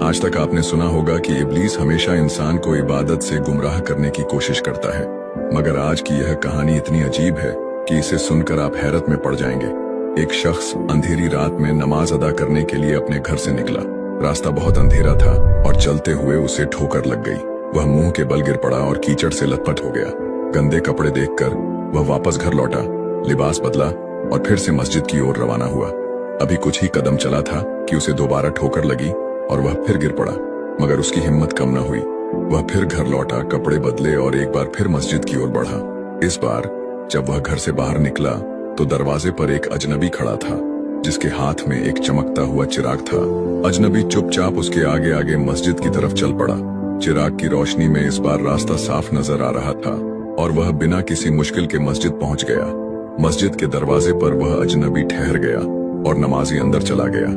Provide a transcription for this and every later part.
आज तक आपने सुना होगा कि इब्लीस हमेशा इंसान को इबादत से गुमराह करने की कोशिश करता है, मगर आज की यह कहानी इतनी अजीब है कि इसे सुनकर आप हैरत में पड़ जाएंगे। एक शख्स अंधेरी रात में नमाज अदा करने के लिए अपने घर से निकला। रास्ता बहुत अंधेरा था और चलते हुए उसे ठोकर लग गई। वह मुंह के बल गिर पड़ा और कीचड़ से लथपथ हो गया। गंदे कपड़े देखकर वह वापस घर लौटा, लिबास बदला और फिर से मस्जिद की ओर रवाना हुआ। अभी कुछ ही कदम चला था कि उसे दोबारा ठोकर लगी और वह फिर गिर पड़ा, मगर उसकी हिम्मत कम न हुई। वह फिर घर लौटा, कपड़े बदले और एक बार फिर मस्जिद की ओर बढ़ा। इस बार जब वह घर से बाहर निकला तो दरवाजे पर एक अजनबी खड़ा था, जिसके हाथ में एक चमकता हुआ चिराग था। अजनबी चुपचाप उसके आगे आगे मस्जिद की तरफ चल पड़ा। चिराग की रोशनी में इस बार रास्ता साफ नजर आ रहा था और वह बिना किसी मुश्किल के मस्जिद पहुंच गया। मस्जिद के दरवाजे पर वह अजनबी ठहर गया और नमाजी अंदर चला गया।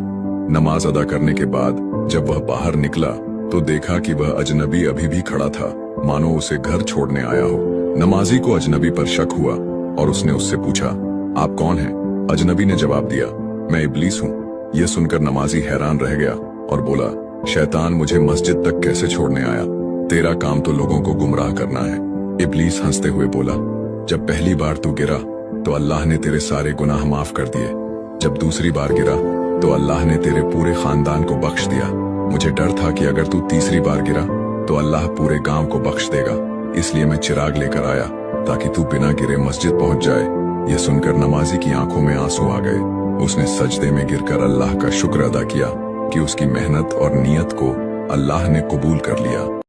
नमाज अदा करने के बाद जब वह बाहर निकला तो देखा कि वह अजनबी अभी भी खड़ा था, मानो उसे घर छोड़ने आया हो। नमाजी को अजनबी पर शक हुआ और उसने उससे पूछा, आप कौन हैं? अजनबी ने जवाब दिया, मैं इब्लीस हूँ। यह सुनकर नमाजी हैरान रह गया और बोला, शैतान मुझे मस्जिद तक कैसे छोड़ने आया? तेरा काम तो लोगों को गुमराह करना है। इब्लीस हंसते हुए बोला, जब पहली बार तू गिरा तो अल्लाह ने तेरे सारे गुनाह माफ कर दिए। जब दूसरी बार गिरा तो अल्लाह ने तेरे पूरे खानदान को बख्श दिया। मुझे डर था कि अगर तू तीसरी बार गिरा तो अल्लाह पूरे गांव को बख्श देगा, इसलिए मैं चिराग लेकर आया ताकि तू बिना गिरे मस्जिद पहुंच जाए। यह सुनकर नमाजी की आंखों में आंसू आ गए। उसने सजदे में गिरकर अल्लाह का शुक्र अदा किया कि उसकी मेहनत और नियत को अल्लाह ने कबूल कर लिया।